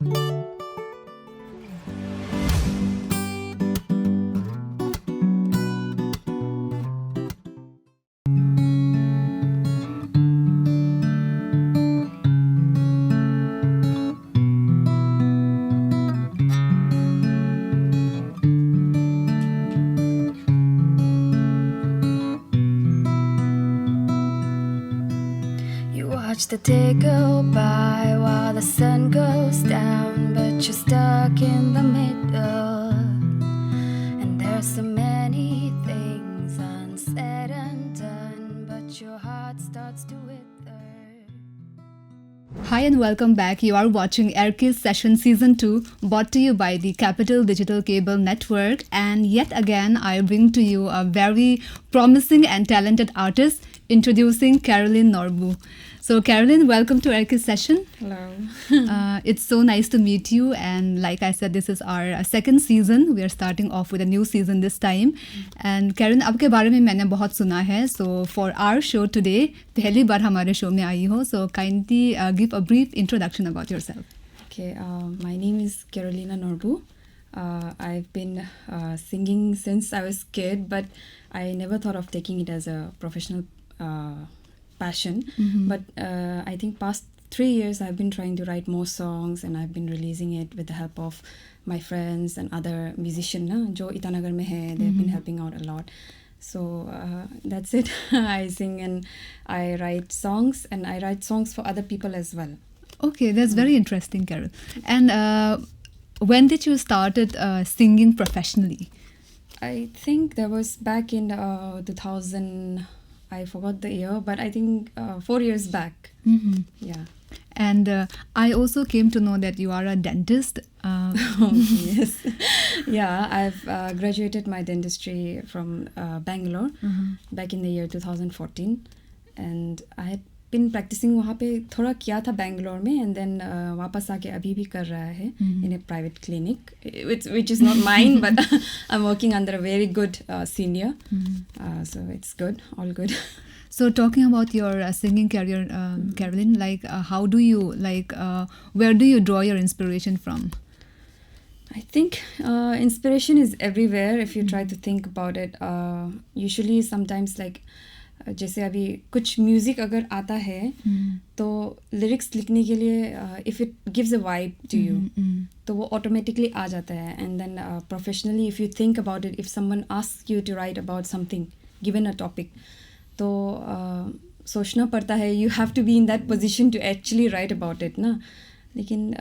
You watch the day go by while the sun goes down, but you're stuck in the middle. And there's so many things unsaid and done, but your heart starts to wither. Hi and welcome back. You are watching Erki'S Session Season 2, brought to you by the Capital Digital Cable Network. And yet again, I bring to you a very promising and talented artist, introducing Caroline Norbu. So Caroline, welcome to Erki'S Session. Hello. It's so nice to meet you. And like I said, this is our second season. We are starting off with a new season this time. And Caroline, आपके बारे में मैंने बहुत सुना है. So for our show today, पहली बार हमारे show में आई हो. So kindly give a brief introduction about yourself. Okay, my name is Carolina Norbu. I've been singing since I was a kid, but I never thought of taking it as a professional passion. But I think past 3 years I've been trying to write more songs, and I've been releasing it with the help of my friends and other musicians jo Itanagar mein hai. They've been helping out a lot. So that's it. I sing and I write songs, and I write songs for other people as well. Okay, that's very interesting, Carol. And when did you started singing professionally? I think that was back in 2000. I forgot the year, but I think 4 years back. Yeah. And I also came to know that you are a dentist. Yes. Yeah, I've graduated my dentistry from Bangalore back in the year 2014. And I had been practicing वहाँ पे थोड़ा किया था बैंगलोर में, and then वापस आके अभी भी कर रहा है in a private clinic, which is not mine, but I'm working under a very good senior. So it's good, all good. So talking about your singing career, Caroline, like how do you, like where do you draw your inspiration from? I think inspiration is everywhere if you try to think about it. Usually sometimes like जैसे अभी कुछ music अगर आता है तो lyrics लिखने के लिए if it gives a vibe to you तो वो ऑटोमेटिकली आ जाता है. And then professionally if you think about it, if someone ask you to write about something given a topic, तो सोचना पड़ता है. You have to be in that position to actually write about it ना. लेकिन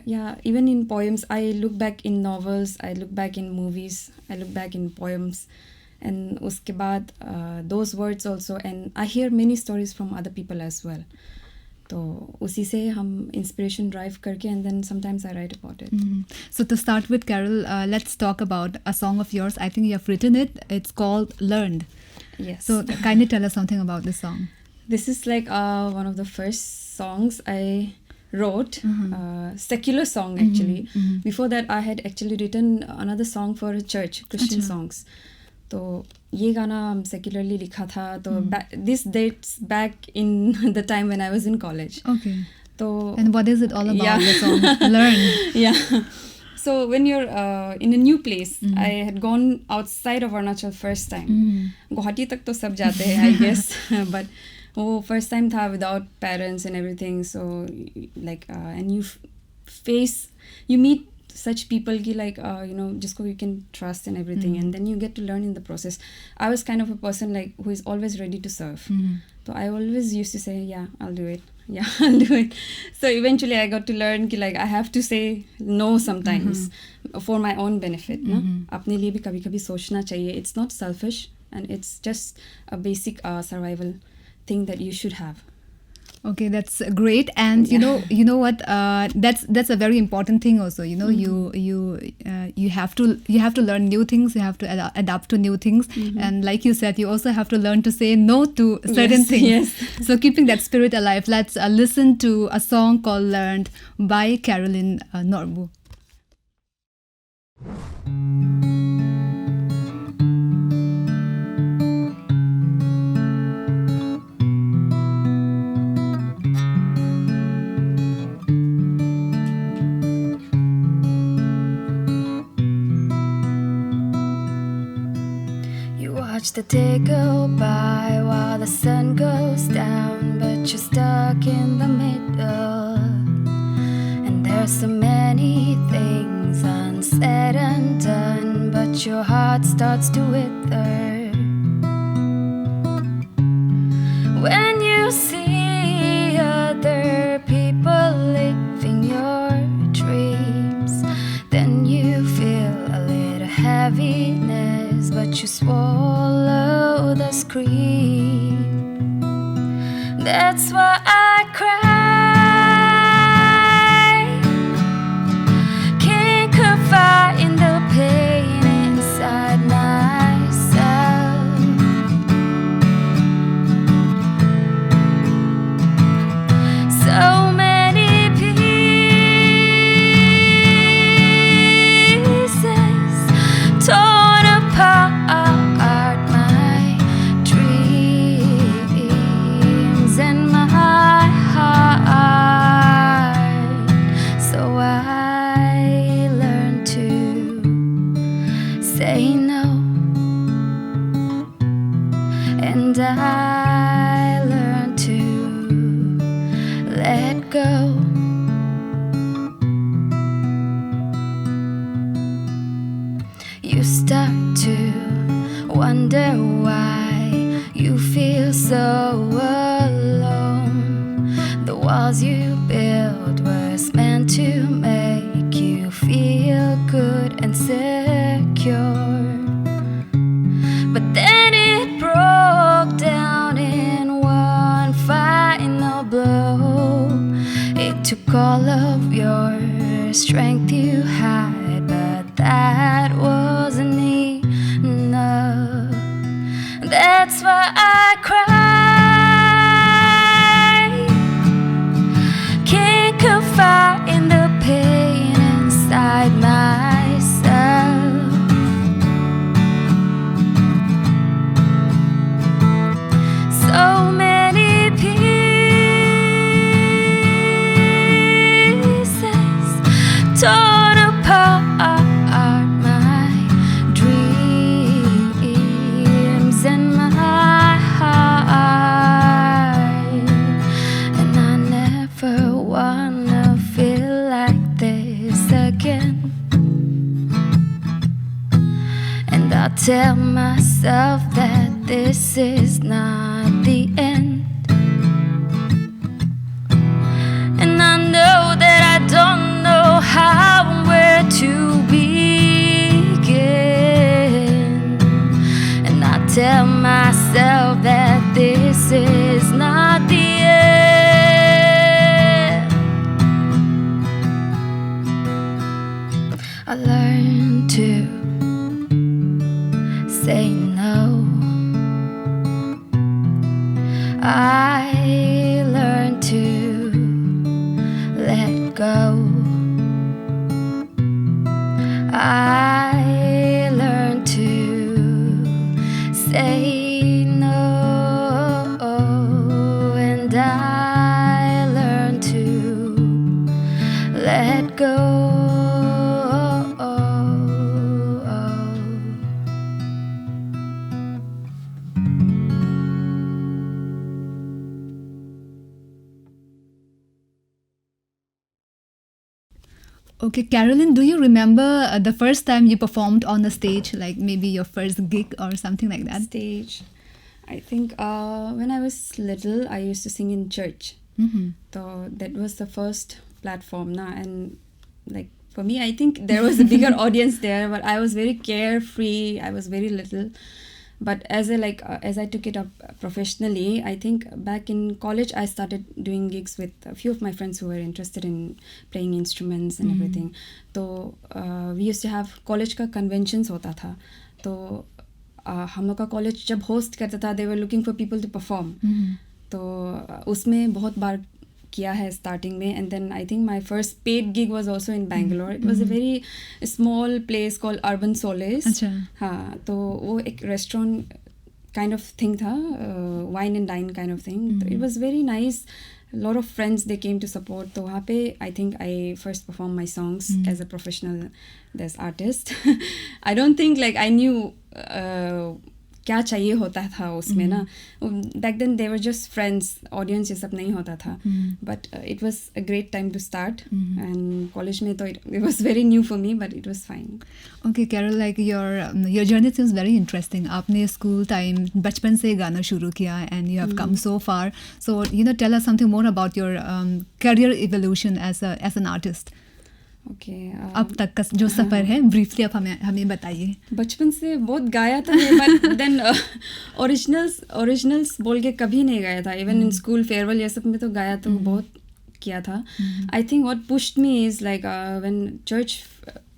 या even in poems, I look back in novels, I look back in movies, I look back in poems. And उसके बाद those words also, and I hear many stories from other people as well. तो उसी से हम inspiration drive करके, and then sometimes I write about it. So to start with, Carol, let's talk about a song of yours. I think you have written it. It's called Learned. Yes. So kindly tell us something about this song. This is like one of the first songs I wrote, secular song actually. Before that I had actually written another song for a church, Christian songs. तो ये गाना सेक्युलरली लिखा था. तो this dates back in the time when I was in college. Okay. तो And what is it all about, the song? Learn. Yeah. So when you're in a new place, I had gone outside of Arunachal first time. Guwahati तक तो सब जाते हैं I guess, but वो first time था without parents and everything. So like and you meet such people ki like you know jisko you can trust and everything, and then you get to learn in the process. I was kind of a person like who is always ready to serve. So I always used to say yeah, I'll do it. Yeah, I'll do it. So eventually I got to learn ki like I have to say no sometimes for my own benefit. ना अपने लिए भी कभी-कभी सोचना चाहिए. It's not selfish, and it's just a basic survival thing that you should have. Okay, that's great. And you know what? That's a very important thing also. You know, you have to learn new things. You have to adapt to new things. And like you said, you also have to learn to say no to certain things. Yes. So keeping that spirit alive, let's listen to a song called "Learned" by Caroline Norbu. watch the day go by while the sun goes down, but you're stuck in the middle. And there's so many things unsaid and done, but your heart starts to wither. When you see other people living your dreams, then you feel a little heaviness, but you swallow the scream. That's why I cry. Can't confide in the pain inside myself. So many pieces torn apart, my dreams and my heart. So I learned to say no, and I learned to let go. You start to wonder why you feel so alone. The walls you built was meant to make you feel good and secure, but then it broke down in one final blow. It took all of your strength you had, but that wasn't enough. That's why I cry. Can't confide in the pain inside myself. So many pieces torn apart, my dreams and my heart. And I never wanna feel like this again. And I tell myself that this is not the end. And I know that I don't know how and where to begin. And I tell myself that this is not the end. I learned to say no. I learned to let go. I learned to say no, and I learned to let go. Okay, Carolyn, do you remember the first time you performed on the stage, like maybe your first gig or something like that? Stage. I think when I was little, I used to sing in church. So that was the first platform. And like for me, I think there was a bigger audience there, but I was very carefree. I was very little. But as I took it up professionally, I think back in college I started doing gigs with a few of my friends who were interested in playing instruments and everything. So we used to have college का conventions होता था. तो हम लोग का college जब host करता था, they were looking for people to perform. तो उसमें बहुत बार किया है starting में, and then I think my first paid gig was also in Bangalore. It was a very small place called Urban Solace. अच्छा. हाँ, तो वो एक restaurant kind of thing था, wine and dine kind of thing. It was very nice. A lot of friends, they came to support. तो वहाँ पे I think I first performed my songs as a professional artist. I don't think like I knew क्या चाहिए होता था उसमें ना. Back then they were just friends, audience ये सब नहीं होता था. But it was a great time to start. And college में तो it was very new for me, but it was fine. Okay Carol, like your journey seems very interesting. आपने school time बचपन से गाना शुरू किया and you have come so far. So tell us something more about your career evolution as an artist. Okay, अब तक का जो सफ़र है ब्रीफली आप हमें बताइए. बचपन से बहुत गाया था, बट देन ओरिजिनल्स बोल के कभी नहीं गाया था. इवन इन स्कूल फेयरवेल ये सब में तो गाया तो बहुत किया था. I think what pushed me is like when church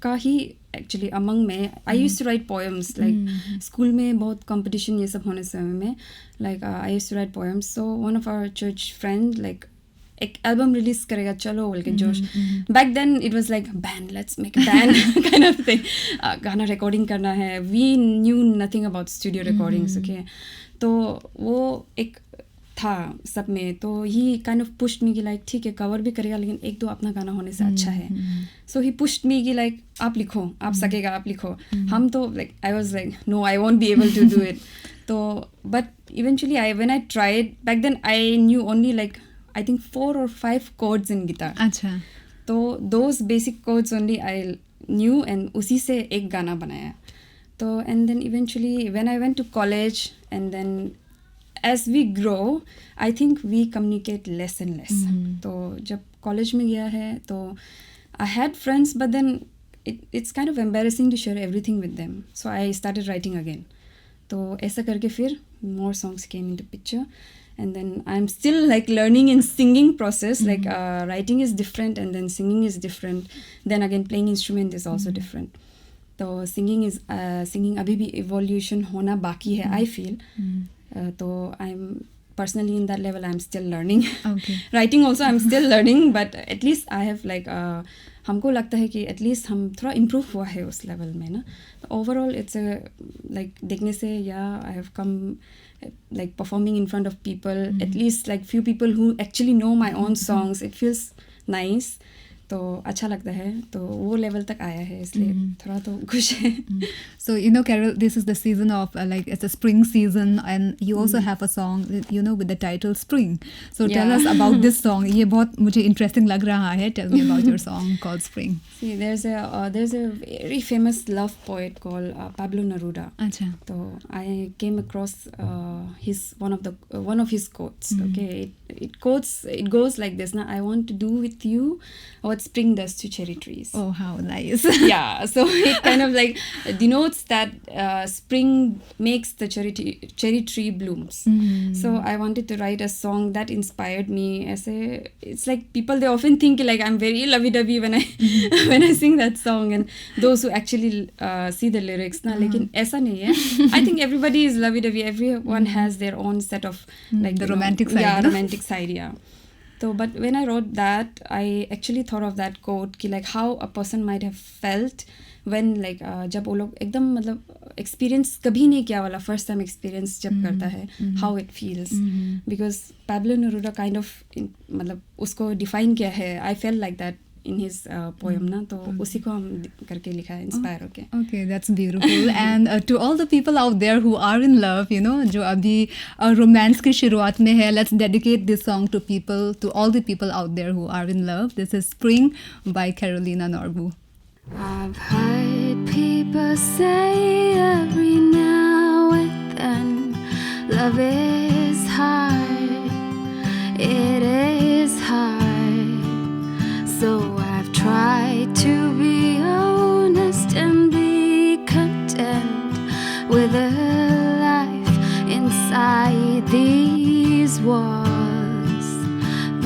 का ही एक्चुअली अमंग में I used to write poems. Like school में बहुत कंपटीशन ये सब होने समय में like I used to write poems. So one of our church friend like एक एल्बम रिलीज करेगा चलो बोल के जोश. Back then it was like band, let's make a band kind of thing. गाना रिकॉर्डिंग करना है. We knew nothing about studio recordings. Okay, तो वो एक था सब में. तो ही काइंड ऑफ पुश्ड मी कि लाइक ठीक है कवर भी करेगा लेकिन एक दो अपना गाना होने से अच्छा है. सो ही पुश्ड मी कि लाइक आप लिखो, आप सकेगा, आप लिखो. हम तो like I was like no, I won't be able to do it. तो but eventually when I tried, back then I knew only like I think 4 or 5 chords in guitar. अच्छा. तो those basic chords only I knew and उसी से एक गाना बनाया. तो and then eventually when I went to college and then as we grow I think we communicate less and less. तो जब college में गया है तो I had friends but then it's kind of embarrassing to share everything with them. So I started writing again. तो ऐसा करके फिर more songs came into picture. And then I'm still like learning in singing process. Like writing is different and then singing is different. Then again playing instrument is also different. So singing अभी भी evolution होना बाकी है, I feel. तो I'm personally in that level I'm still learning. Okay. Writing also I'm still learning, but at least I have like हमको लगता है कि एटलीस्ट हम थोड़ा इम्प्रूव हुआ है उस लेवल में ना. ओवरऑल इट्स लाइक देखने से या I have come like performing in front of people, at least like few people who actually know my own songs, it feels nice. तो अच्छा लगता है. तो वो लेवल तक आया है इसलिए थोड़ा तो खुश है. So Carol, this is the season of like it's a spring season and you also have a song with the title Spring. So tell us about this song. ये बहुत मुझे interesting लग रहा है. Tell me about your song called Spring. See, there's a very famous love poet called Pablo Neruda. अच्छा. So I came across one of his quotes. Okay, it goes like this. Now I want to do with you what spring does to cherry trees. Oh, how nice. Yeah, so it kind of like denotes that spring makes the cherry tree blooms. So I wanted to write a song that inspired me. It's like people, they often think like I'm very lovey-dovey when I when I sing that song, and those who actually see the lyrics na, lekin aisa nahi hai. I think everybody is lovey-dovey. Everyone has their own set of like the romantic side. Yeah, romantic side, yeah. So, but when I wrote that, I actually thought of that quote कि like how a person might have felt when like जब वो लोग एकदम मतलब experience कभी नहीं किया वाला first time experience जब करता है, how it feels. Because Pablo Neruda kind of मतलब उसको define किया है. I felt like that in his poem ना, तो उसी को हम करके लिखा है inspire होके. Okay, that's beautiful. And to all the people out there who are in love, जो अभी romance की शुरुआत में है, let's dedicate this song to all the people out there who are in love. This is Spring by Carolina Norbu. I've heard people say every now and then love is hard. It is hard. So I've tried to be honest and be content with a life inside these walls.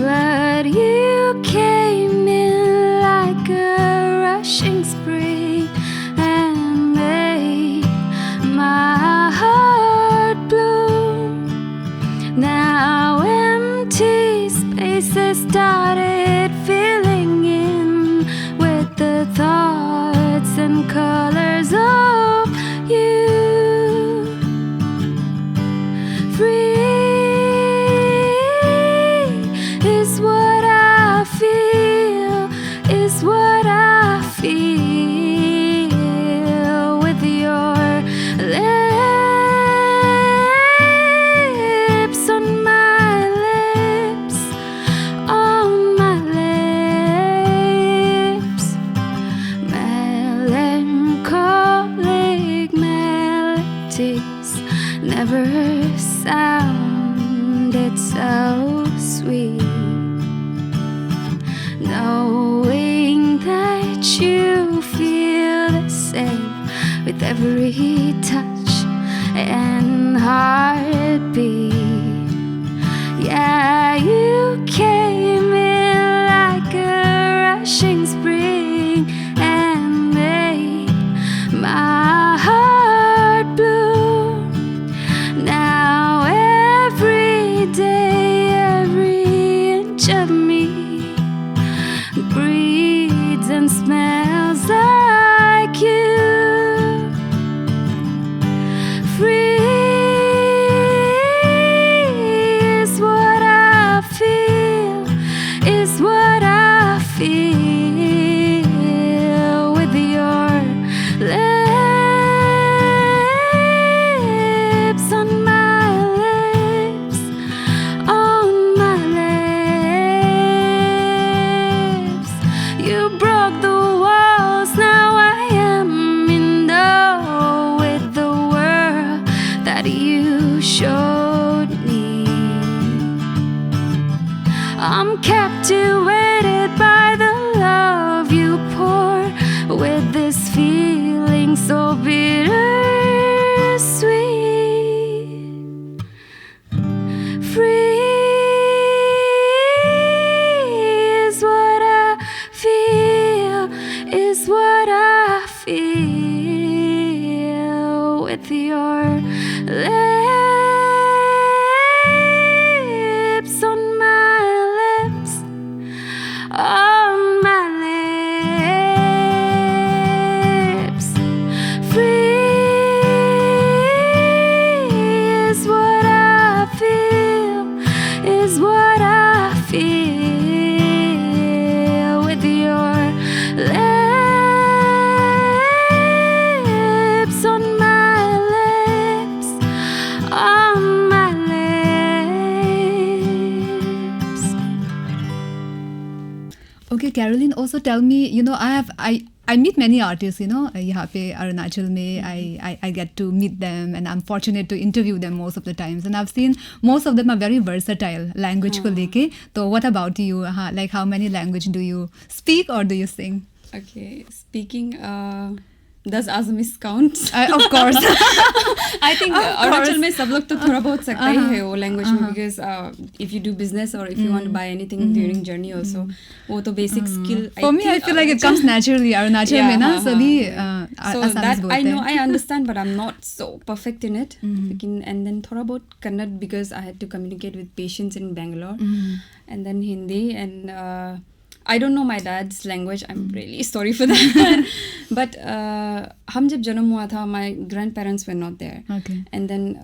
But you came in like a rushing spring and made my heart bloom. Now empty spaces started filling in with the thoughts and colors of you. Free is what I feel, is what I feel with your lens each of me breathes and smells like you. Free is what I feel, is what I feel with your lips on my lips, on my lips. You broke the walls, now I am in love with the world that you showed me. I'm captivated by the love you pour with this feeling so bittersweet. Free is what I feel, is what I feel with your lips on my lips, on my lips. Free is what I feel, is what I feel with your lips on my lips, on my lips. Okay, Caroline, also tell me, I meet many artists, यहाँ पे अरुणाचल में I get to meet them and I'm fortunate to interview them most of the times, and I've seen most of them are very versatile language को लेके. तो what about you? Like how many language do you speak or do you sing? Okay, speaking, does Assamese count? Of course. I think Arunachal में सब लोग तो थोड़ा बहुत सकता ही है वो language में, because if you do business or if you want to buy anything during journey also, वो तो basic skill. For me, I feel like it comes naturally. Arunachal में ना सभी so Assamese that बोलते I know, हैं. I understand, but I'm not so perfect in it. And then थोड़ा बहुत Kannada, because I had to communicate with patients in Bangalore, and then Hindi, and I don't know my dad's language. I'm really sorry for that. But हम जब जन्म हुआ था, my grandparents were not there. Okay. And then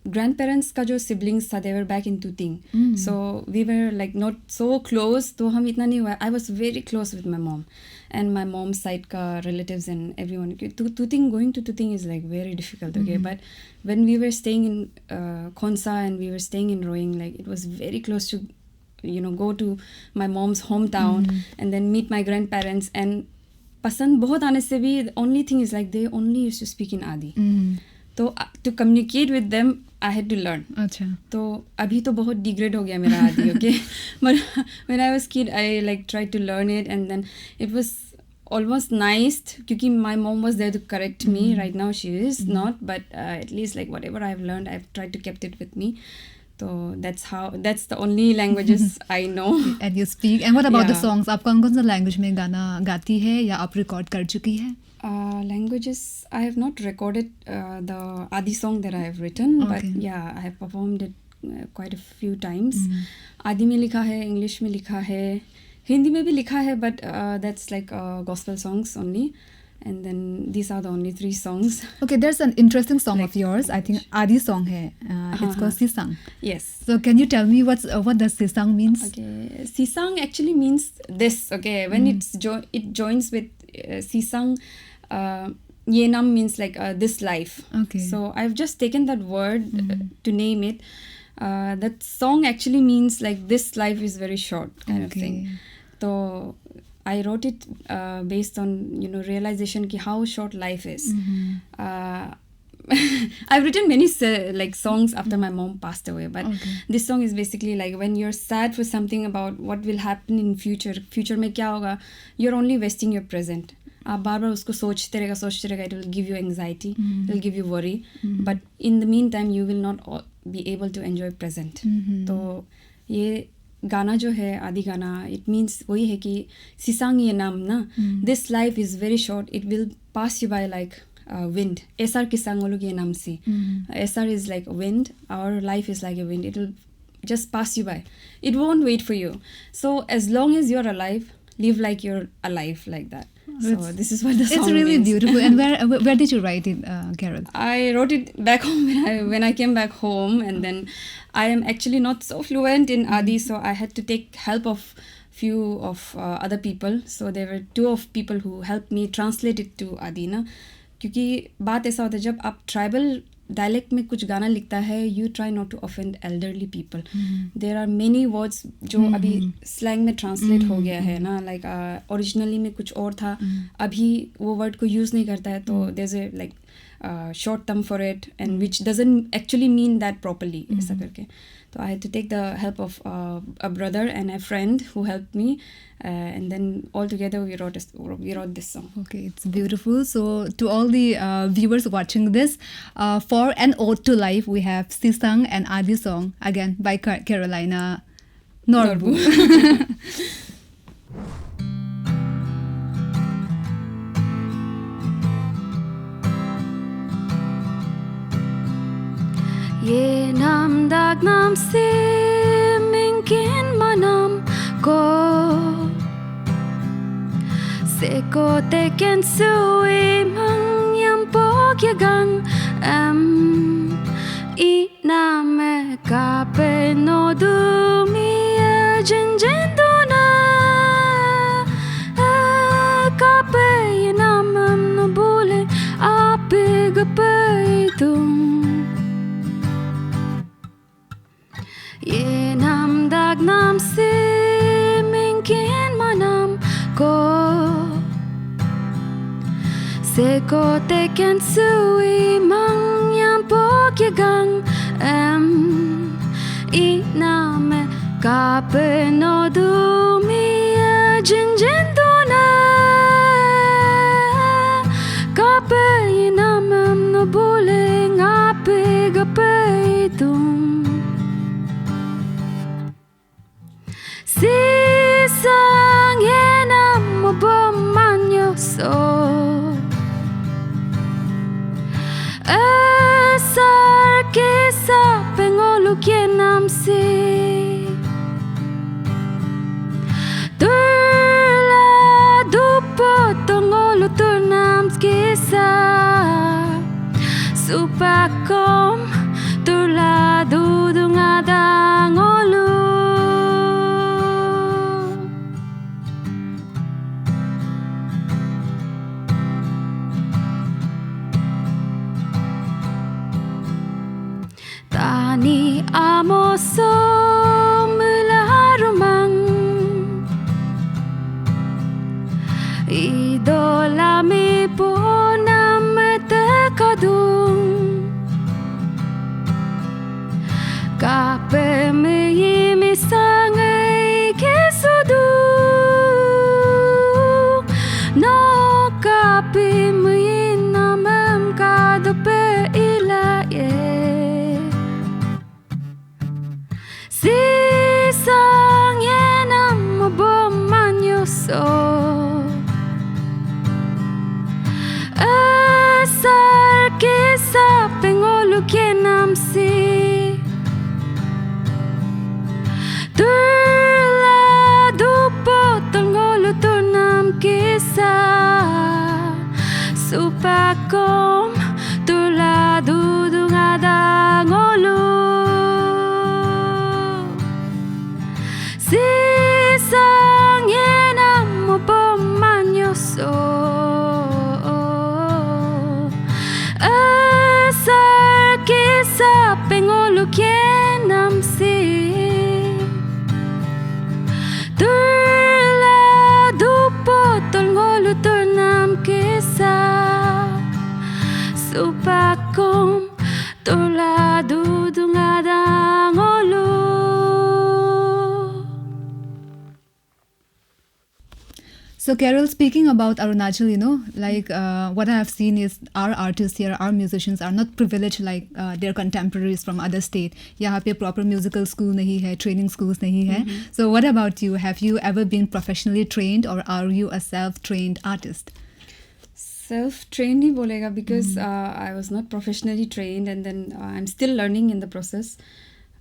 grandparents का जो siblings था, they were back in Tuting. So we were like not so close. तो हम इतना नहीं हुआ. I was very close with my mom and my mom's side का relatives and everyone. Tuting, going to Tuting is like very difficult. Okay, but when we were staying in Khonsa and we were staying in Roing, like it was very close to, go to my mom's hometown and then meet my grandparents. And पसंद बहुत आने से भी, the only thing is like they only used to speak in Adi. तो to communicate with them, I had to learn. अच्छा. तो अभी तो बहुत degrade हो गया मेरा आदि, okay? But when I was kid, I like tried to learn it, and then it was almost nice क्योंकि my mom was there to correct me. Right now she is not, but at least like whatever I've learned, I've tried to kept it with me. So that's the only languages I know. And you speak. And what about the Yeah. songs? आप कौन कौन सा language में गाना गाती है या आप record कर चुकी है? Languages, I have not recorded the Adi song that I have written, but Okay. yeah, I have performed it quite a few times. Adi में लिखा है, English में लिखा है, Hindi में भी लिखा है, but that's like gospel songs only. And then these are the only 3 songs. Okay, there's an interesting song of yours. I think Adi song है. It's called Sisang. Yes. So can you tell me what does Sisang means? Okay, Sisang actually means this. Okay, when it joins with Sisang, Yenam means like this life. Okay. So I've just taken that word to name it. That song actually means like this life is very short kind of thing. So I wrote it based on realization ki how short life is. I've written many like songs after my mom passed away, but this song is basically like when you're sad for something about what will happen in future में क्या होगा, you're only wasting your present. आप बार बार उसको सोचते रहेगा, it will give you anxiety, it will give you worry, but in the meantime you will not be able to enjoy present. तो ये गाना जो है आदि गाना, it means वही है कि सिसांग ये नाम ना, this life is very short, it will pass you by like wind. SR किसांग वो लोग ये नाम से, SR is like wind, our life is like a wind, it will just pass you by. It won't wait for you. So as long as you're alive, live like you're alive, like that. So this is what the song It's really means. beautiful. And where did you write it, Carol? I wrote it back home when I came back home, and then I am actually not so fluent in Adi, so I had to take help of few of other people. So there were two of people who helped me translate it to Adi ना, क्योंकि बात ऐसा होता है जब आप tribal dialect में कुछ गाना लिखता है, you try not to offend elderly people. There are many words जो अभी स्लैंग में ट्रांसलेट हो गया है ना, लाइक ओरिजिनली में कुछ और था, अभी वो वर्ड को यूज़ नहीं करता है, तो there is a like short term for it, and which doesn't actually mean that properly. ऐसा करके तो I had to take the help of a brother and a friend who helped me, and then all together we wrote this song. Okay, it's beautiful. So to all the viewers watching this, for an ode to life, we have Sisang and Adi song, again by Carolina Norbu. Ye nam dag nam si minkin manam ko se ko teken sui mang yam pok yagang I na me ka pe no du mi jin jin do na ka pe nam no bole ape ga pe tum Ye nam dag nam si minkin manam ko se ko teken sui mang yam pok yagang I na me ka pe no du mi jin jin do na ka pe nam no bole nga pe ga pe tum Sisang yenam mo bomanyo so Asar kisa pengolu kienam si Turla dupo tongolu turnam kisa Supakom turla dudungadang olu Tani amoso mulaharumang Idolami po nametekadung Kape miyimisangay kesudu No kape miyinamam kadope ilaye Sisang yenam mo bomanyo so Asar kisa pengolu kienam si Turla dupo tongolu turnam kisa Supakom turla dudungadang olu Sisang yenam mo bomanyo so Asar kisa pengolu kienam si Turla dupo tongolu turnam kisa Supakom turla dudungadang olu So Carol, speaking about Arunachal, like what I have seen is our artists here, our musicians are not privileged like their contemporaries from other state. यहाँ पे proper musical school नहीं है, training schools नहीं है. So what about you? Have you ever been professionally trained, or are you a self-trained artist? Self-trained ही बोलेगा because I was not professionally trained, and then I'm still learning in the process.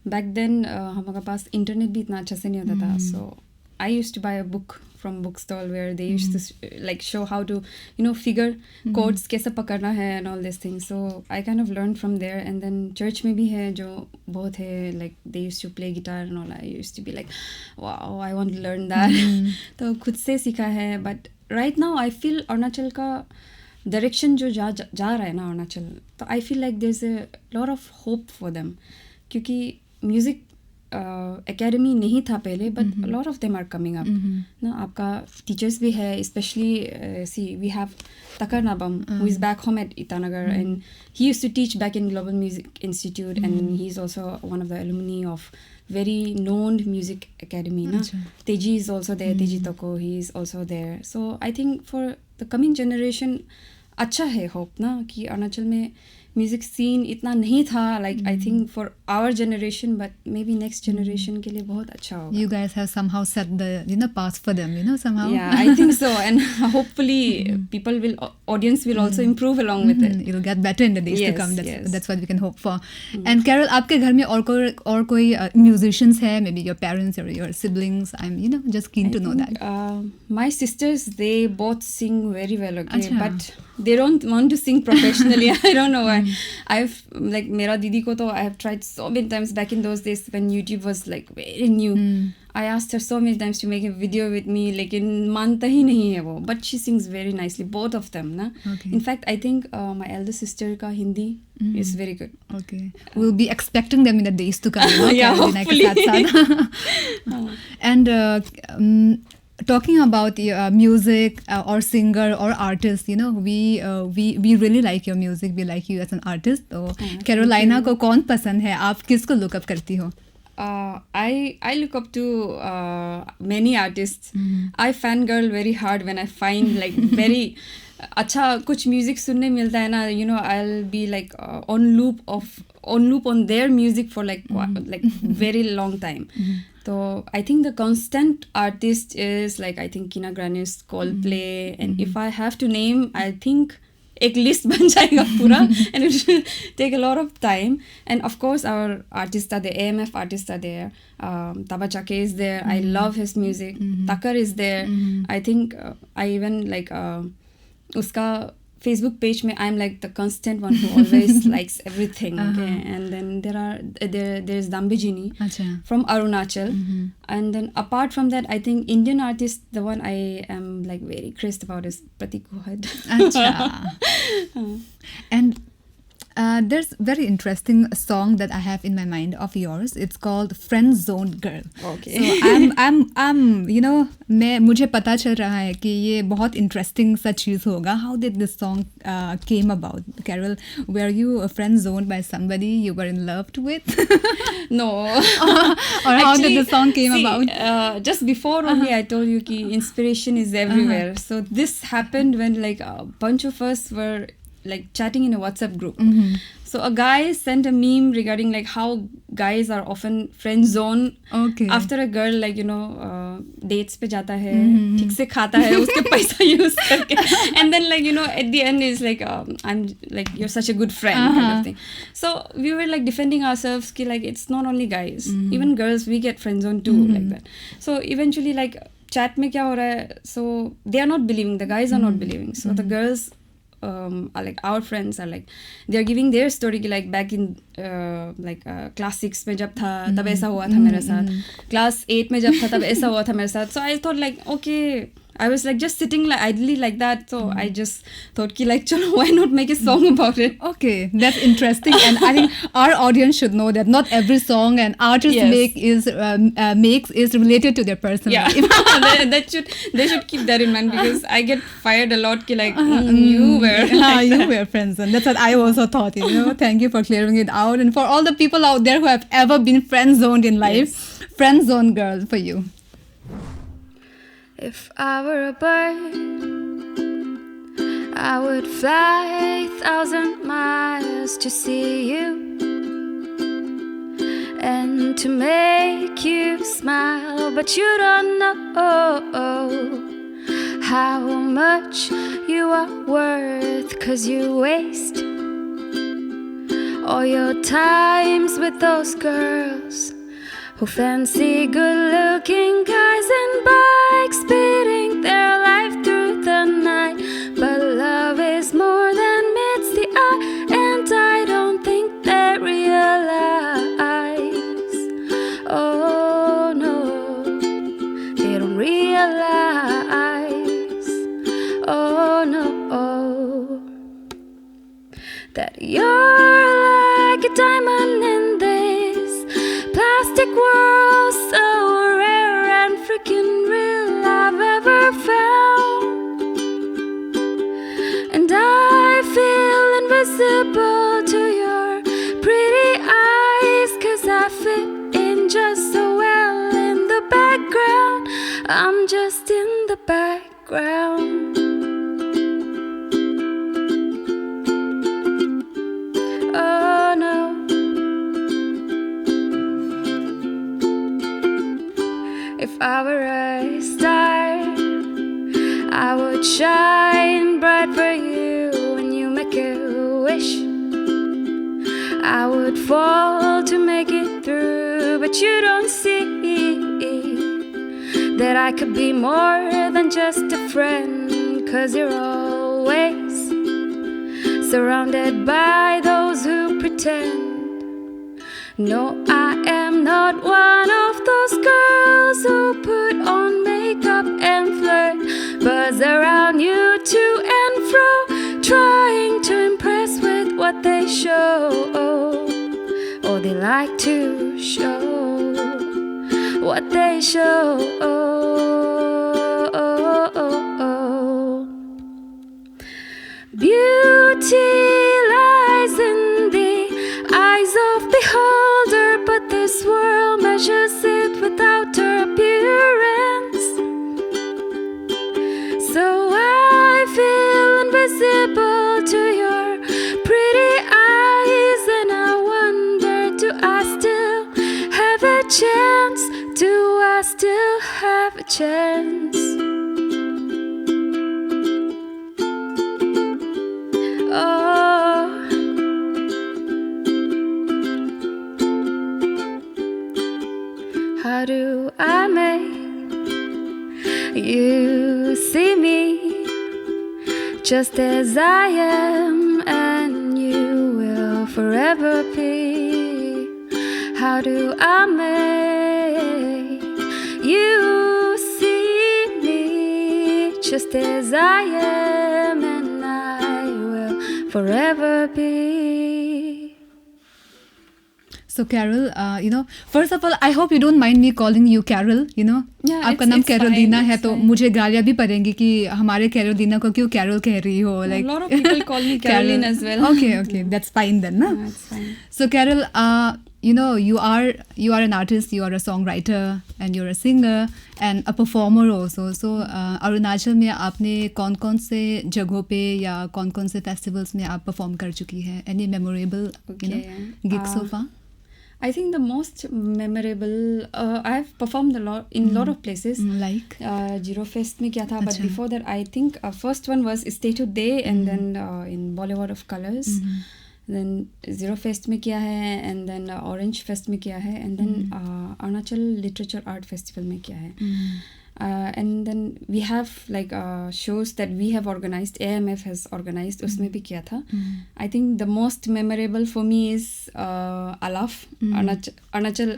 back then हमारे पास internet भी इतना अच्छा से नहीं होता था. So I used to buy a book from bookstall where they used to like show how to figure chords कैसे पकड़ना है and all these things. So I kind of learned from there. And then church में भी है जो बहुत है, like they used to play guitar and all. I used to be like, wow, I want to learn that. तो खुद से सीखा है. But right now I feel Arunachal का direction जो जा रहा है ना अरुणाचल, तो I feel like there's a lot of hope for them. क्योंकि म्यूज़िक एकेडमी नहीं था पहले, but lot of them are coming up ना. आपका टीचर्स भी है, specially C we have Takar Nabam who is back home at Itanagar, and he used to teach back in global music institute, and he is also one of the alumni of very known music academy na. Teji is also there, Teji Toko, he is also there. So I think for the coming generation अच्छा है hope ना कि अरुणाचल में music scene इतना नहीं था, like I think for our generation, but maybe next generation के लिए बहुत अच्छा होगा. You guys have somehow set the path for them, somehow. Yeah, I think so, and hopefully audience will also improve along with it. It'll get better in the days to come. That's what we can hope for. And Carol, आपके घर में और कोई musicians है, maybe your parents or your siblings? I'm just keen to know that. My sisters, they both sing very well, okay, but they don't want to sing professionally. I don't know why. I've like मेरा दीदी को तो I have tried so many times back in those days when YouTube was like very new. I asked her so many times to make a video with me, लेकिन मानता ही नहीं है वो. But she sings very nicely, both of them ना. Okay. In fact, I think my elder sister का Hindi is very good. Okay, we'll be expecting them in the days to come. Yeah, hopefully. And talking about music or singer or artist, we really like your music. We like you as an artist. तो Carolina को कौन पसंद है? आप किसको look up करती हो? I look up to many artists. I fangirl very hard when I find like very अच्छा कुछ म्यूजिक सुनने मिलता है ना, I'll be like on loop on their music for like very long time. So I think the constant artist is like I think Kina Granis, Coldplay, and if I have to name, I think एक list बन जाएगा पूरा, and it will take a lot of time. And of course our artists are there, AMF artists are there, Taba Chake is there, I love his music, Takar is there. I think I even like उसका Facebook page में I'm like the constant one who always likes everything. Okay? And then there's Dambijini from Arunachal. And then apart from that, I think Indian artist, the one I am like very crazed about is Pratik Kuhad. And there's very interesting song that I have in my mind of yours. It's called Friend Zone Girl. Okay. So I'm मुझे पता चल रहा है कि ये बहुत interesting सा चीज़ होगा. How did this song came about? Carol, were you friend zoned by somebody you were in love with? No. Or how did the song came about? Just before only I told you कि inspiration is everywhere. So this happened when like a bunch of us were like chatting in a WhatsApp group. So a guy sent a meme regarding like how guys are often friend zone after a girl like dates पे जाता है, ठीक से खाता है, उसके पैसा use करके, and then like at the end is like I'm like you're such a good friend kind of thing. So we were like defending ourselves कि like it's not only guys, even girls we get friend zone too like that. So eventually like chat में क्या हो रहा है, so they are not believing, the guys are not believing, so the girls are like our friends are like they're giving their story like back in class 6 में जब था तब ऐसा हुआ था मेरे साथ, class 8 में जब था तब ऐसा हुआ था मेरे साथ. So I thought like okay, I was like just sitting like idly like that, so I just thought ki like chalo why not make a song about it. Okay, that's interesting. And I think our audience should know that not every song an artist makes is related to their personal life. They should keep that in mind, because I get fired a lot ki like you were friends, and that's what I also thought. Thank you for clearing it out, and for all the people out there who have ever been friend zoned in life, friend zone girl for you. If I were a bird, I would fly 1,000 miles to see you and to make you smile. But you don't know how much you are worth, 'cause you waste all your times with those girls who fancy good-looking guys and bikes, speeding their life through the night. But love is more than meets the eye, and I don't think they realize. Oh no, they don't realize. Oh no, that you're like a diamond in this plastic world, so rare and freaking real I've ever found. And I feel invisible to your pretty eyes, 'cause I fit in just so well in the background. I'm just in the background. Oh no, if I were a star, I would shine bright for you when you make a wish. I would fall to make it through, but you don't see that I could be more than just a friend, 'cause you're always surrounded by those who pretend. No, I am not one of those girls who put on makeup and flirt, buzz around you to and fro, trying to impress with what they show, or they like to show what they show. Beauty lies in the eyes of beholder, but this world measures it without her appearance. So I feel invisible to your pretty eyes, and I wonder, do I still have a chance? Do I still have a chance? Oh, how do I make you see me just as I am, and you will forever be? How do I make you see me just as I am, and I will forever be? So Carol, first of all, I hope you don't mind me calling you Carol. Yeah, आपका it's- नाम it's Carolina fine, है, it's तो fine. मुझे गालियाँ भी पड़ेंगी कि हमारे कैरोलिना को क्यों कैरोल कह रही हो. A Like lot of people call me Caroline as well. Okay, that's fine then, na? Yeah, it's fine. So Carol, you are an artist, you are a songwriter, and you're a singer and a performer also. So Arunachal में आपने कौन-कौन से जगहों पे या कौन-कौन से festivals में आप perform कर चुकी हैं? Any memorable gigs so far? I think the most memorable, I've performed in a lot of places. Like? Zero Fest में किया था, but अच्छा. before that I think first one was Stay Today, and then in Bollywood of Colors. Then Zero Fest में किया है, and then Orange Fest में किया है, and then Arunachal Literature Art Festival में किया है. And then we have like shows that we have organized, AMF has organized, उसमें भी किया था. I think the most memorable for me is ALAF, Arunachal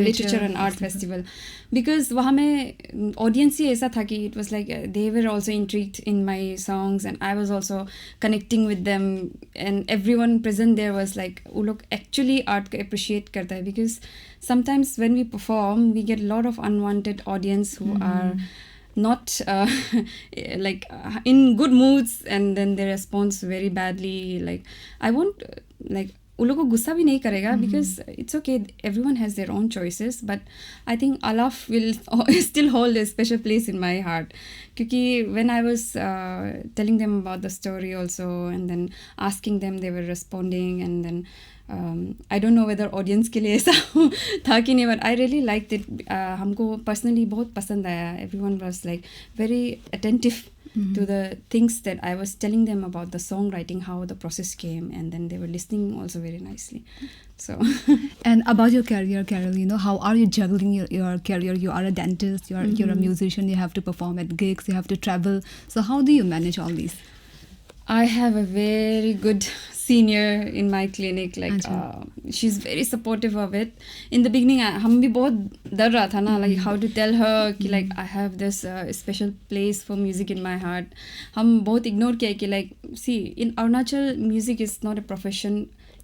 Literature and Art Festival, because वहाँ में audience ही ऐसा था कि it was like they were also intrigued in my songs, and I was also connecting with them, and everyone present there was like वो लोग actually art को appreciate करता है, because sometimes when we perform we get a lot of unwanted audience who are not like in good moods, and then they respond very badly. Like I won't like उन लोगों को गुस्सा भी नहीं करेगा, because it's okay, everyone has their own choices, but I think Alaf will still hold a special place in my heart, क्योंकि when I was telling them about the story also, and then asking them, they were responding, and then I don't know whether audience के लिए ऐसा था कि नहीं, but I really liked it. हमको personally बहुत पसंद आया. Everyone was like very attentive to the things that I was telling them about the songwriting, how the process came, and then they were listening also very nicely. So And about your career, Carol, how are you juggling your career? You are a dentist, you're a musician, you have to perform at gigs, you have to travel. So how do you manage all these? I have a very good senior in my clinic. Like she's very supportive of it. In the beginning, हम भी बहुत डर रहा था ना, like how to tell her कि like I have this special place for music in my heart. हम बहुत ignore किया कि like see in Arunachal music is not a profession.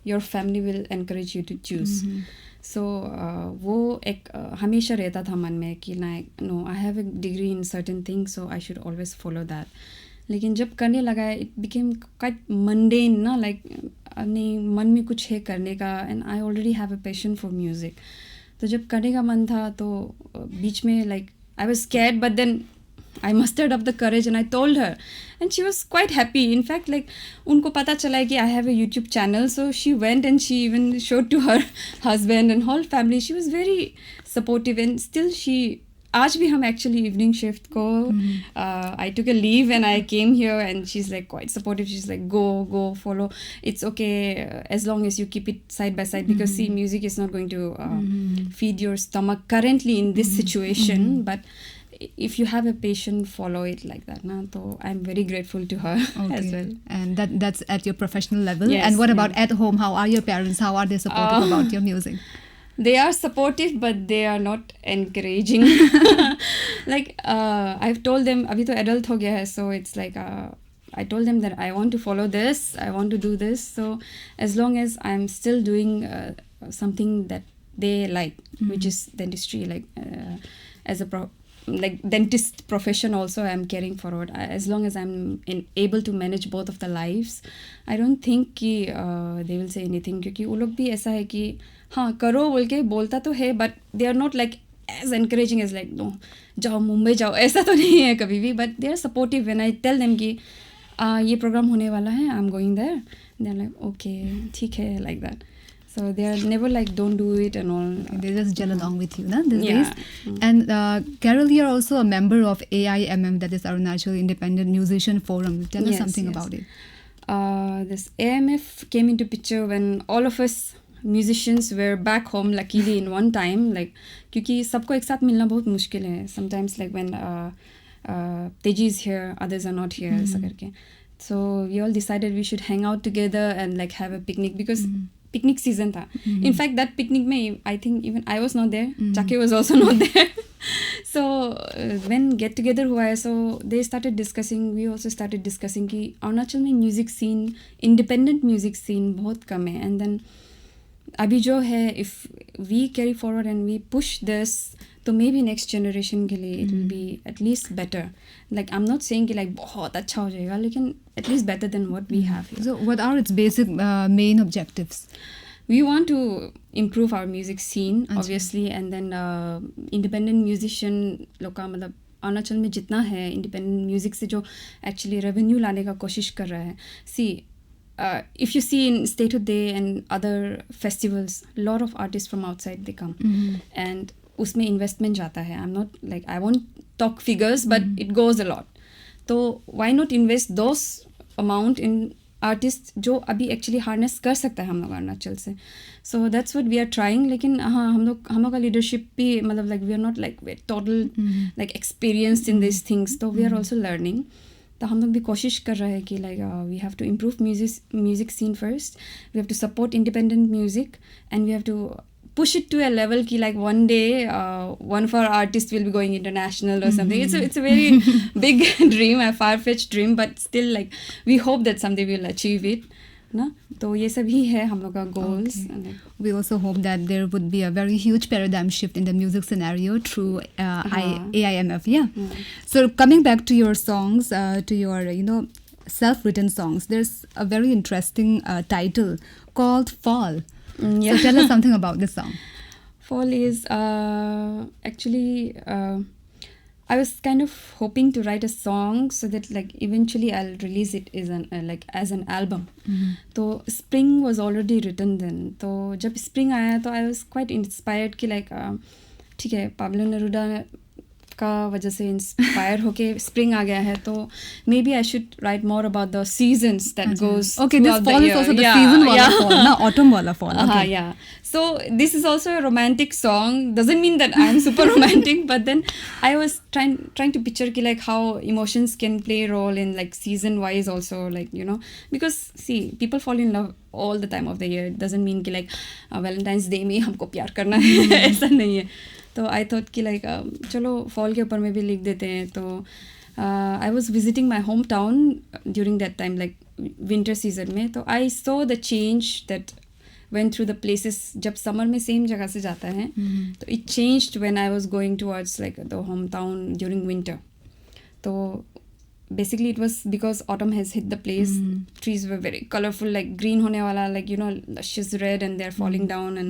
Your family will encourage you to choose. So वो एक हमेशा रहता था मन में कि like no, I have a degree in certain things, so I should always follow that. लेकिन जब करने लगा इट बिकेम क्वाइट मंडेन ना, लाइक नहीं मन में कुछ है करने का, and I already have a passion for music. तो जब करने का मन था तो बीच में like I was scared, but then I mustered up the courage and I told her and she was quite happy. In fact like उनको पता चला है कि I have a YouTube channel, so she went and she even showed to her husband and whole family. She was very supportive and still she. आज भी हम actually evening shift को I took a leave and I came here and she is like quite supportive. She is like go follow, it's okay as long as you keep it side by side, because see music is not going to feed your stomach currently in this situation, but if you have a patient, follow it like that na. So I'm very grateful to her as well. And that's at your professional level. Yes, and what about at home? How are your parents? How are they supportive about your music? They are supportive, but they are not encouraging. Like I've told them abhi to adult ho gaya hai, so it's like I told them that I want to follow this, I want to do this, so as long as I'm still doing something that they like, which is dentistry, like as a like dentist profession also I'm carrying forward. As long as I'm able to manage both of the lives, I don't think कि they will say anything, क्योंकि वो लोग भी ऐसा है कि हाँ करो बोल के बोलता तो है, but they are not like as encouraging as like no जाओ मुंबई जाओ, ऐसा तो नहीं है कभी भी. But they are supportive when I tell them कि ये प्रोग्राम होने वाला है, I'm going there, they are like okay ठीक है, like that. So they are never like don't do it and all. They just gel along with you, na, these Yeah. days. And Carol, you're also a member of AIMM, that is Arunachal Independent Musician Forum. Tell us something about it. This AMF came into picture when all of us musicians were back home luckily in one time, like क्योंकि सबको एक साथ मिलना बहुत मुश्किल है. Sometimes like when Teji is here, others are not here, ऐसा करके. So we all decided we should hang out together and like have a picnic, because picnic season था. In fact that picnic में I think even I was not there, Chake was also not there. So when get together हुआ है, so they started discussing, we also started discussing कि अरुणाचल में music scene, independent music scene बहुत कम है. And then अभी जो है, if we carry forward and we push this, तो मे बी नेक्स्ट जनरेशन के लिए it will be at least better. Like I am not saying कि लाइक बहुत अच्छा हो जाएगा, लेकिन at least better than what we have. So what are its basic main objectives? We want to improve our music scene, obviously, and then independent musician लोग का मतलब अरुणाचल में जितना है independent music से जो actually revenue लाने का कोशिश कर रहा है. See, if you see in Statehood Day and other festivals, lot of artists from outside they come, and उसमें investment जाता है. I'm not like, I won't talk figures, but it goes a lot. तो why not invest those amount in artist जो अभी actually harness कर सकता है हम लोग अरुणाचल से. So that's what we are trying. लेकिन हाँ हम लोग का लीडरशिप भी मतलब like we are not like way total like experienced in this things, तो वी आर ऑल्सो लर्निंग. तो हम लोग भी कोशिश कर रहे हैं कि like we have to improve music scene first, we have to support independent music, and we have to push it to a level ki like one day one of our artists will be going international or something. It's a very big dream, a far-fetched dream, but still like we hope that someday we'll achieve it ना. तो ये सब ही है हम लोग का goals. We also hope that there would be a very huge paradigm shift in the music scenario through AIMF. So coming back to your songs, to your self-written songs, there's a very interesting title called Fall. So tell us something about this song. Fall is actually I was kind of hoping to write a song so that like eventually I'll release it as an as an album. तो Spring was already written then. तो जब Spring आया तो I was quite inspired कि like ठीक है, Pablo Neruda का वजह से इंस्पायर होके स्प्रिंग आ गया है, तो maybe I should write more about the seasons that goes Okay, this fall is also the season wala fall, na autumn wala fall. Okay. yeah. So this is also a romantic song. Doesn't mean that I'm super romantic, but then I was trying to picture ki, like how emotions can play a role in like season wise also, like because see, people fall in love all the time of the year. It doesn't mean ki like Valentine's Day में हमको प्यार करना है ऐसा नहीं है. तो I thought कि लाइक चलो फॉल के ऊपर में भी लिख देते हैं. तो I was visiting my home town during that time, like winter season में. तो I saw the change that went through the places. जब समर में सेम जगह से जाता है तो it changed when I was going towards like the home town during winter. तो basically it was because autumn has hit the place. Trees were very colorful, like green होने वाला, like luscious red, and they're falling down and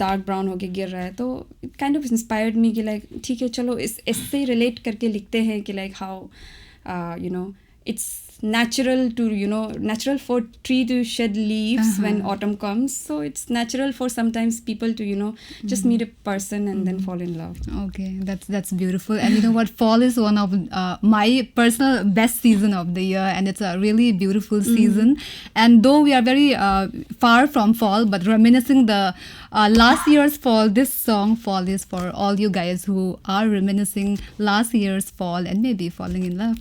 dark brown होके गिर रहा है. तो it kind of inspired me कि like ठीक है चलो इससे relate करके लिखते हैं कि like how it's natural to natural for tree to shed leaves when autumn comes. So it's natural for sometimes people to just meet a person and then fall in love. Okay, that's beautiful. And you know what, fall is one of my personal best season of the year, and it's a really beautiful season. And though we are very far from fall, but reminiscing the last year's fall, this song fall is for all you guys who are reminiscing last year's fall and maybe falling in love.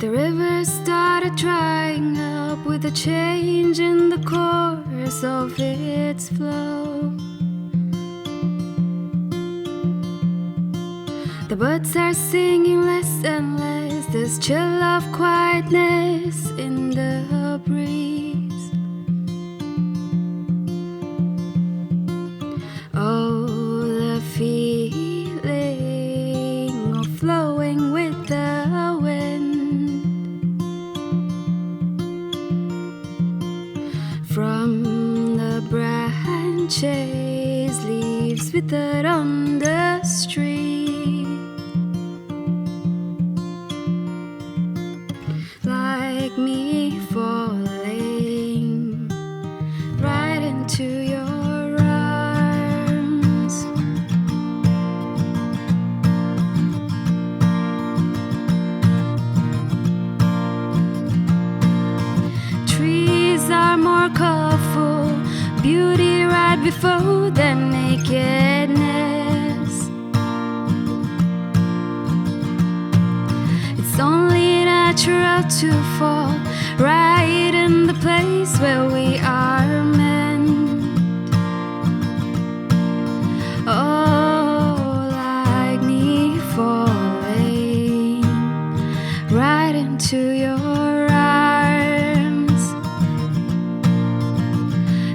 The river started drying up with a change in the course of its flow. The birds are singing less and less. There's chill of quietness in the breeze. Oh, the feeling of flowing with the wind. From the branches, leaves withered on the street. Like me falling right into your arms. Trees are more colorful, beauty right before their nakedness. It's only natural to fall right in the place where we are meant. Oh, like me falling right into your arms.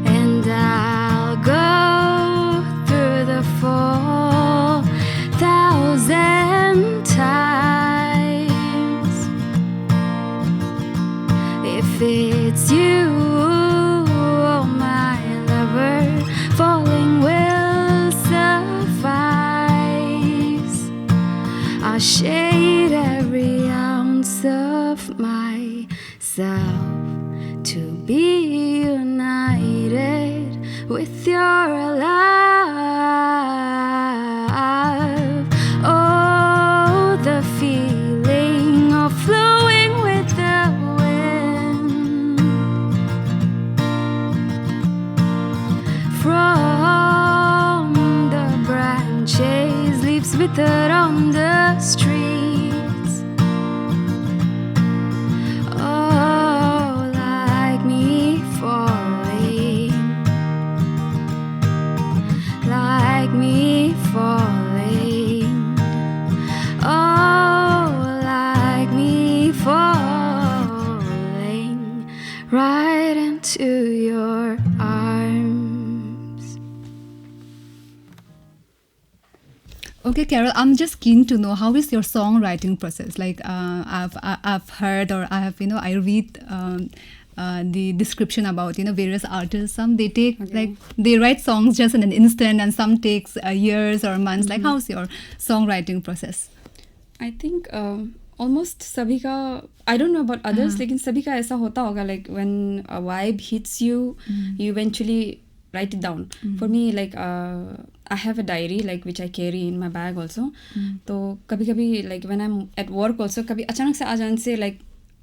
And I'll go through the fall 1,000 times. If it's you, oh my lover, falling will suffice. I'll shade every ounce of myself to be united with your love. Oh, the feeling of flowing with the wind. From the branches, leaves withered on the streets. Oh, like me falling, like me falling. Oh, like me falling right into your arms. Okay, Carol, I'm just keen to know, how is your songwriting process? Like I've heard, or I have I read the description about various artists. Some they take they write songs just in an instant, and some takes years or months. Like how's your songwriting process? I think almost सभी का I don't know about others, लेकिन सभी का ऐसा होता होगा, like when a vibe hits you, you eventually write it down. For me, like I have a diary like which I carry in my bag also. तो कभी-कभी like when I'm at work also, कभी अचानक से आ जाने से like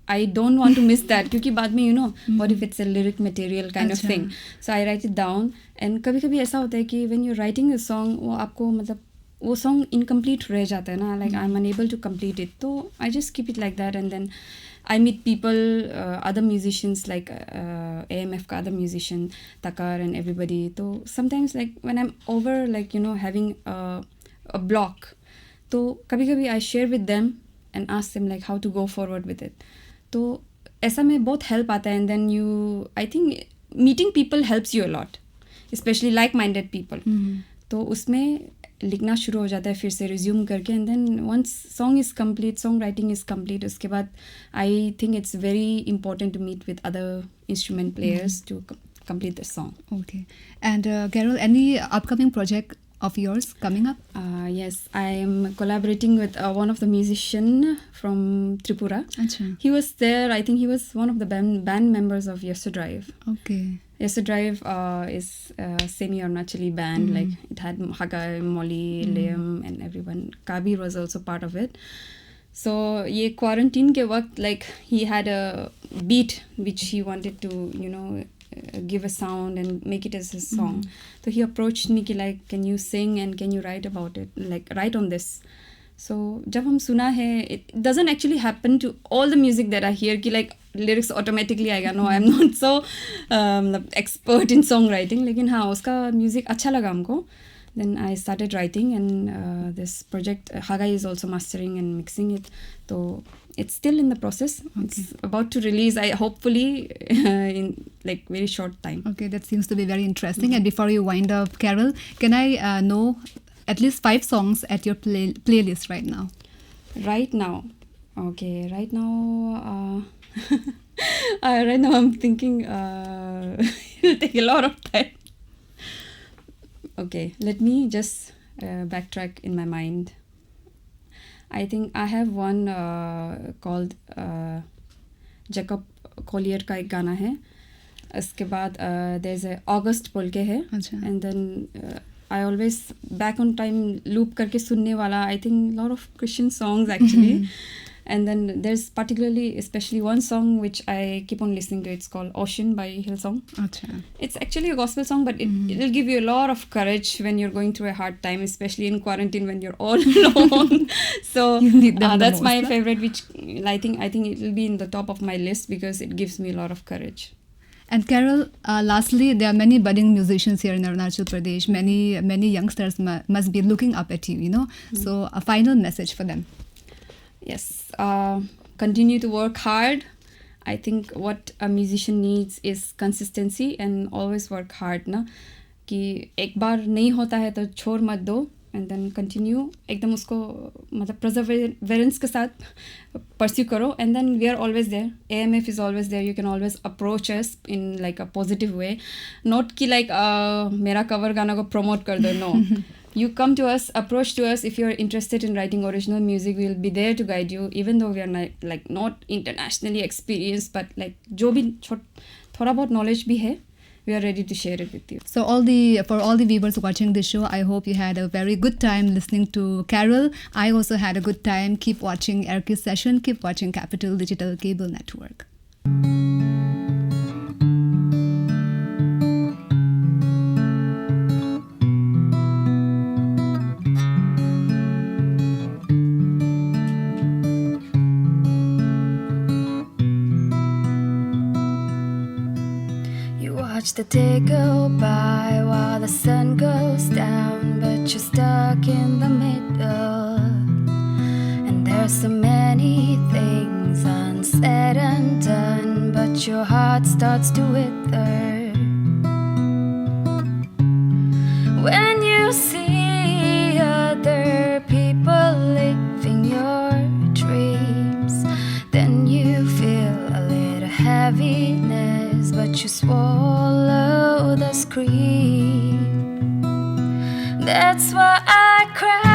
I don't want to miss that, क्योंकि बाद में what if it's a lyric material kind of thing. So I write it down, and कभी-कभी ऐसा होता है कि when you're writing a song, वो आपको मतलब वो song incomplete रह जाता है ना, like I'm unable to complete it. तो I just keep it like that, and then I meet people, other musicians like AMF का other musician, Takar and everybody. So sometimes like when I'm over like having a block, तो कभी-कभी I share with them and ask them like how to go forward with it. तो ऐसा में बहुत help आता है, and then I think meeting people helps you a lot, especially like-minded people. तो उसमें लिखना शुरू हो जाता है फिर से रिज्यूम करके, and then once song is complete, song writing is complete, उसके बाद I think it's very important to meet with other instrument players to complete the song. Okay. And Carol, any upcoming project of yours coming up? Yes, I am collaborating with one of the musician from Tripura. Achha. He was there, I think he was one of the band members of Yesterday. Okay. Yesterday is a semi-Arunachali band, like it had Hagai, Molly, Liam and everyone. Kabir was also part of it. So ye quarantine ke waqt, like he had a beat which he wanted to give a sound and make it as a song. So he approached me ki like, can you sing and can you write about it, like write on this. So jab hum suna hai, it doesn't actually happen to all the music that I hear ki like lyrics automatically aayega. No, I'm not so expert in songwriting, lekin हाँ उसका music अच्छा लगा हमको. Then I started writing, and this project Hagai is also mastering and mixing it. So it's still in the process. Okay. It's about to release, I hopefully in like very short time. Okay, that seems to be very interesting. And before you wind up, Carol, can I know at least 5 songs at your playlist right now? Right now, okay. Right now, right now I'm thinking it'll take a lot of time. Okay, let me just backtrack in my mind. I think I have one called Jacob Collier का एक गाना है. उसके बाद there's a August बोल के है. And then I always back on time loop करके सुनने वाला, I think lot of Christian songs actually. And then there's particularly, especially one song which I keep on listening to. It's called Ocean by Hillsong. Achha. It's actually a gospel song, but it'll give you a lot of courage when you're going through a hard time, especially in quarantine when you're all alone. So that's my favorite, which I think it'll be in the top of my list because it gives me a lot of courage. And Carol, lastly, there are many budding musicians here in Arunachal Pradesh. Many youngsters must be looking up at you, So a final message for them. Yes, continue to work hard. I think what a musician needs is consistency and always work hard ना, कि एक बार नहीं होता है तो छोड़ मत दो, and then continue एकदम उसको मतलब perseverance के साथ pursue करो, and then we are always there. AMF is always there. You can always approach us in like a positive way, not कि like मेरा cover गाना को promote कर दो. No. You come to us, approach to us if you're interested in writing original music. We'll be there to guide you, even though we are not internationally experienced, but like जो भी थोड़ा बहुत knowledge भी है, we are ready to share it with you. So for all the viewers watching this show, I hope you had a very good time listening to Carol. I also had a good time. Keep watching Erki'S session. Keep watching Capital Digital Cable Network. Watch the day go by while the sun goes down, but you're stuck in the middle. And there's so many things unsaid and done, but your heart starts to wither. When you see other people living your dreams, then you feel a little heaviness. but you swallow the scream. That's why I cry.